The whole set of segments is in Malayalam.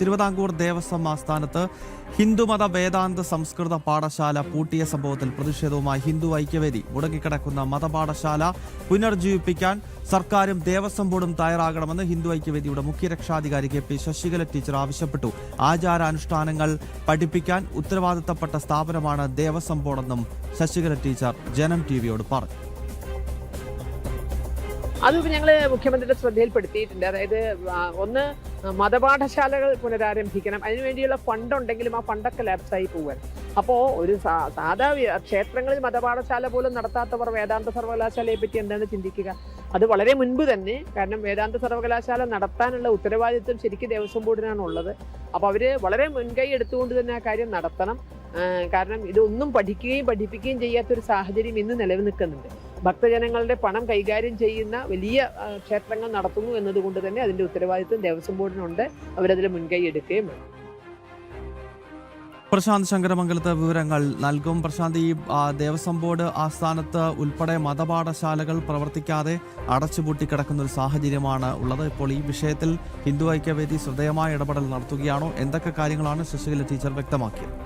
തിരുവിതാംകൂർ ദേവസ്വം ആസ്ഥാനത്ത് ഹിന്ദുമത വേദാന്ത സംസ്കൃത പാഠശാല പൂട്ടിയ സംഭവത്തിൽ പ്രതിഷേധവുമായി ഹിന്ദു ഐക്യവേദി. മുടങ്ങിക്കിടക്കുന്ന മതപാഠശാല പുനർജീവിപ്പിക്കാൻ സർക്കാരും ദേവസ്വം ബോർഡും തയ്യാറാകണമെന്ന് ഹിന്ദു ഐക്യവേദിയുടെ മുഖ്യ രക്ഷാധികാരി കെ പി ശശികല ടീച്ചർ ആവശ്യപ്പെട്ടു. ആചാരാനുഷ്ഠാനങ്ങൾ പഠിപ്പിക്കാൻ ഉത്തരവാദിത്തപ്പെട്ട സ്ഥാപനമാണ് ദേവസ്വം ബോർഡെന്നും ശശികല ടീച്ചർ ജനം ടിവിയോട് പറഞ്ഞു. അതിപ്പോൾ ഞങ്ങൾ മുഖ്യമന്ത്രിയുടെ ശ്രദ്ധയിൽപ്പെടുത്തിയിട്ടുണ്ട്. അതായത് ഒന്ന്, മതപാഠശാലകൾ പുനരാരംഭിക്കണം. അതിനുവേണ്ടിയുള്ള ഫണ്ട് ഉണ്ടെങ്കിലും ആ ഫണ്ടൊക്കെ ലാപ്സായി പോകാൻ. അപ്പോൾ ഒരു സാധാ ക്ഷേത്രങ്ങളിൽ മതപാഠശാല പോലും നടത്താത്തവർ വേദാന്ത സർവകലാശാലയെ പറ്റി എന്താണ് ചിന്തിക്കുക? അത് വളരെ മുൻപ് തന്നെ, കാരണം വേദാന്ത സർവകലാശാല നടത്താനുള്ള ഉത്തരവാദിത്വം ശരിക്കും ദേവസ്വം ബോർഡിനാണ് ഉള്ളത്. അപ്പോൾ അവർ വളരെ മുൻകൈ എടുത്തുകൊണ്ട് തന്നെ ആ കാര്യം നടത്തണം. കാരണം ഇതൊന്നും പഠിപ്പിക്കുകയും ചെയ്യാത്തൊരു സാഹചര്യം ഇന്ന് നിലനിൽക്കുന്നുണ്ട്. ഭക്തജനങ്ങളുടെ പണം കൈകാര്യം ചെയ്യുന്ന വലിയ ക്ഷേത്രങ്ങൾ നടത്തുന്നു എന്നതുകൊണ്ട് തന്നെ അതിൻ്റെ ഉത്തരവാദിത്വം ദേവസ്വം ബോർഡിനുണ്ട്. അവരതിൽ മുൻകൈ എടുക്കുകയും വേണം. പ്രശാന്ത് ശങ്കരമംഗലത്ത് വിവരങ്ങൾ നൽകും. പ്രശാന്ത്, ഈ ദേവസ്വം ബോർഡ് ആസ്ഥാനത്ത് ഉൾപ്പെടെ മതപാഠശാലകൾ പ്രവർത്തിക്കാതെ അടച്ചുപൂട്ടി കിടക്കുന്ന ഒരു സാഹചര്യമാണ് ഉള്ളത്. ഇപ്പോൾ ഈ വിഷയത്തിൽ ഹിന്ദു ഐക്യവേദി ശ്രദ്ധേയമായ ഇടപെടൽ നടത്തുകയാണോ? എന്തൊക്കെ കാര്യങ്ങളാണ് ശശികല ടീച്ചർ വ്യക്തമാക്കിയത്?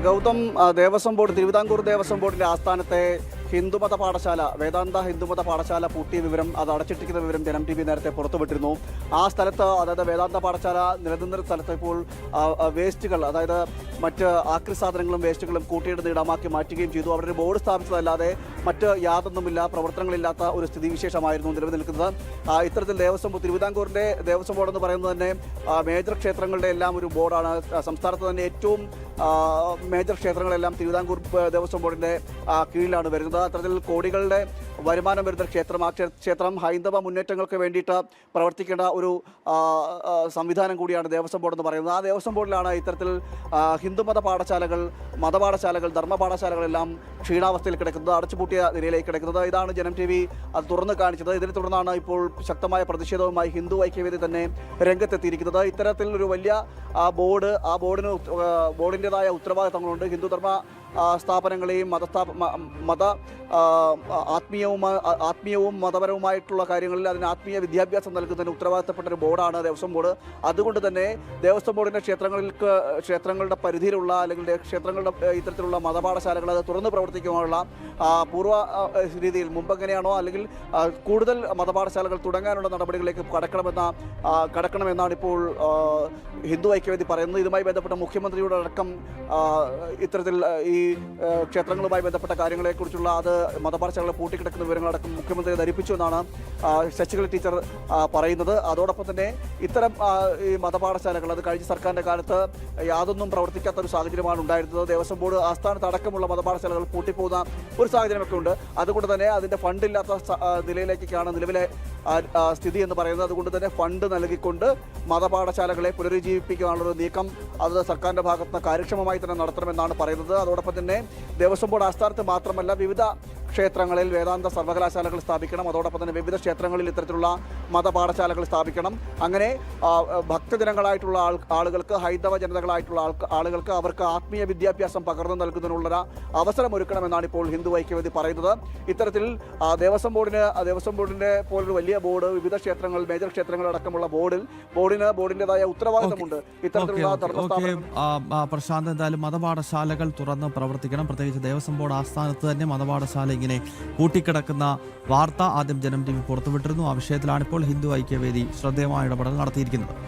ഗൗതം, ദേവസ്വം ബോർഡ്, തിരുവിതാംകൂർ ദേവസ്വം ബോർഡിൻ്റെ ആസ്ഥാനത്തെ ഹിന്ദുമത പാഠശാല, വേദാന്ത ഹിന്ദുമത പാഠശാല പൂട്ടിയ വിവരം, അത് അടച്ചിട്ടിരിക്കുന്ന വിവരം ജനം ടി വി നേരത്തെ പുറത്തുവിട്ടിരുന്നു. ആ സ്ഥലത്ത്, അതായത് വേദാന്ത പാഠശാല നിലനിന്നിരുന്ന സ്ഥലത്ത് ഇപ്പോൾ വേസ്റ്റുകൾ, അതായത് മറ്റ് ആക്രി സാധനങ്ങളും വേസ്റ്റുകളും കൂട്ടിയിടുന്ന ഇടമാക്കി മാറ്റുകയും ചെയ്തു. അവിടെ ഒരു ബോർഡ് സ്ഥാപിച്ചതല്ലാതെ മറ്റ് യാതൊന്നുമില്ല, പ്രവർത്തനങ്ങളില്ലാത്ത ഒരു സ്ഥിതിവിശേഷമായിരുന്നു നിലനിൽക്കുന്നത്. ഇത്തരത്തിൽ തിരുവിതാംകൂറിൻ്റെ ദേവസ്വം ബോർഡ് എന്ന് പറയുന്നത് തന്നെ മേജർ ക്ഷേത്രങ്ങളുടെ എല്ലാം ഒരു ബോർഡാണ്. സംസ്ഥാനത്ത് തന്നെ ഏറ്റവും മേജർ ക്ഷേത്രങ്ങളെല്ലാം തിരുവിതാംകൂർ ദേവസ്വം ബോർഡിൻ്റെ കീഴിലാണ് വരുന്നത്. അത്തരത്തിൽ കോടികളുടെ വരുമാനം വരുന്ന ക്ഷേത്രം, ആ ക്ഷേത്രം ഹൈന്ദവ മുന്നേറ്റങ്ങൾക്ക് വേണ്ടിയിട്ട് പ്രവർത്തിക്കേണ്ട ഒരു സംവിധാനം കൂടിയാണ് ദേവസ്വം ബോർഡ് എന്ന് പറയുന്നത്. ആ ദേവസ്വം ബോർഡിലാണ് ഇത്തരത്തിൽ ഹിന്ദുമത പാഠശാലകൾ, മതപാഠശാലകൾ, ധർമ്മപാഠശാലകളെല്ലാം ക്ഷീണാവസ്ഥയിൽ കിടക്കുന്നത്, അടച്ചുപൂട്ടിയ നിലയിലേക്ക് കിടക്കുന്നത്. ഇതാണ് ജനം ടി വി അത് തുറന്നു കാണിച്ചത്. ഇതിനെ തുടർന്നാണ് ഇപ്പോൾ ശക്തമായ പ്രതിഷേധവുമായി ഹിന്ദു ഐക്യവേദി തന്നെ രംഗത്തെത്തിയിരിക്കുന്നത്. ഇത്തരത്തിൽ ഒരു വലിയ ബോർഡ്, ആ ബോർഡിൻ്റെതായ ഉത്തരവാദിത്തങ്ങളുണ്ട്. ഹിന്ദുധർമ്മ സ്ഥാപനങ്ങളെയും ആത്മീയവും മതപരവുമായിട്ടുള്ള കാര്യങ്ങളിൽ അതിന് ആത്മീയ വിദ്യാഭ്യാസം നൽകുന്നതിന് ഉത്തരവാദിത്തപ്പെട്ട ഒരു ബോർഡാണ് ദേവസ്വം ബോർഡ്. അതുകൊണ്ട് തന്നെ ദേവസ്വം ബോർഡിൻ്റെ ക്ഷേത്രങ്ങളുടെ പരിധിയിലുള്ള, അല്ലെങ്കിൽ ക്ഷേത്രങ്ങളുടെ ഇത്തരത്തിലുള്ള മതപാഠശാലകൾ അത് തുറന്ന് പ്രവർത്തിക്കുവാനുള്ള പൂർവ്വ രീതിയിൽ മുമ്പെങ്ങനെയാണോ, അല്ലെങ്കിൽ കൂടുതൽ മതപാഠശാലകൾ തുടങ്ങാനുള്ള നടപടികളിലേക്ക് കടക്കണമെന്നാണ് ഇപ്പോൾ ഹിന്ദു ഐക്യവേദി പറയുന്നത്. ഇതുമായി ബന്ധപ്പെട്ട മുഖ്യമന്ത്രിയുടെ അടക്കം ഇത്തരത്തിൽ ഈ ക്ഷേത്രങ്ങളുമായി ബന്ധപ്പെട്ട കാര്യങ്ങളെക്കുറിച്ചുള്ള, അത് മതപാഠശാലകൾ പൂട്ടിക്കിടക്കുന്ന വിവരങ്ങളടക്കം മുഖ്യമന്ത്രിയെ ധരിപ്പിച്ചു എന്നാണ് ശശികല ടീച്ചർ പറയുന്നത്. അതോടൊപ്പം തന്നെ ഇത്തരം ഈ മതപാഠശാലകൾ, അത് കഴിഞ്ഞ സർക്കാരിൻ്റെ കാലത്ത് യാതൊന്നും പ്രവർത്തിക്കാത്ത ഒരു സാഹചര്യമാണ് ഉണ്ടായിരുന്നത്. ദേവസ്വം ബോർഡ് ആസ്ഥാനത്ത് അടക്കമുള്ള മതപാഠശാലകൾ പൂട്ടിപ്പോകുന്ന ഒരു സാഹചര്യമൊക്കെ ഉണ്ട്. അതുകൊണ്ട് തന്നെ അതിൻ്റെ ഫണ്ടില്ലാത്ത നിലയിലേക്കാണ് നിലവിലെ സ്ഥിതി എന്ന് പറയുന്നത്. അതുകൊണ്ട് തന്നെ ഫണ്ട് നൽകിക്കൊണ്ട് മതപാഠശാലകളെ പുനരുജ്ജീവിപ്പിക്കാനുള്ളൊരു നീക്കം അത് സർക്കാരിൻ്റെ ഭാഗത്തുനിന്ന് കാര്യക്ഷമമായി തന്നെ നടത്തണമെന്നാണ് പറയുന്നത്. അതോടൊപ്പം തന്നെ ദേവസ്വം ബോർഡ് ആസ്ഥാനത്ത് മാത്രമല്ല, വിവിധ ക്ഷേത്രങ്ങളിൽ വേദാന്ത സർവകലാശാലകൾ സ്ഥാപിക്കണം. അതോടൊപ്പം തന്നെ വിവിധ ക്ഷേത്രങ്ങളിൽ ഇത്തരത്തിലുള്ള മതപാഠശാലകൾ സ്ഥാപിക്കണം. അങ്ങനെ ഭക്തജനങ്ങളായിട്ടുള്ള ആളുകൾക്ക്, ഹൈന്ദവ ജനതകളായിട്ടുള്ള ആളുകൾക്ക് അവർക്ക് ആത്മീയ വിദ്യാഭ്യാസം പകർന്നു നൽകുന്നതിനുള്ള അവസരമൊരുക്കണമെന്നാണ് ഇപ്പോൾ ഹിന്ദു ഐക്യവേദി പറയുന്നത്. ഇത്തരത്തിൽ ദേവസ്വം ബോർഡിൻ്റെ പോലൊരു വലിയ ബോർഡ്, വിവിധ ക്ഷേത്രങ്ങൾ, മേജർ ക്ഷേത്രങ്ങളടക്കമുള്ള ബോർഡിൻ്റെതായ ഉത്തരവാദിത്തമുണ്ട്. ഇത്തരത്തിലുള്ള പ്രശാന്ത്, എന്തായാലും മതപാഠശാലകൾ തുറന്ന് പ്രവർത്തിക്കണം. പ്രത്യേകിച്ച് ദേവസ്വം ബോർഡ് ആസ്ഥാനത്ത് തന്നെ മതപാഠശാല ഇങ്ങനെ കൂട്ടിക്കിടക്കുന്ന വാർത്ത ആദ്യം ജനം ടി വി പുറത്തുവിട്ടിരുന്നു. ആ വിഷയത്തിലാണ് ഇപ്പോൾ ഹിന്ദു ഐക്യവേദി ശ്രദ്ധേയമായ ഇടപെടൽ നടത്തിയിരിക്കുന്നത്.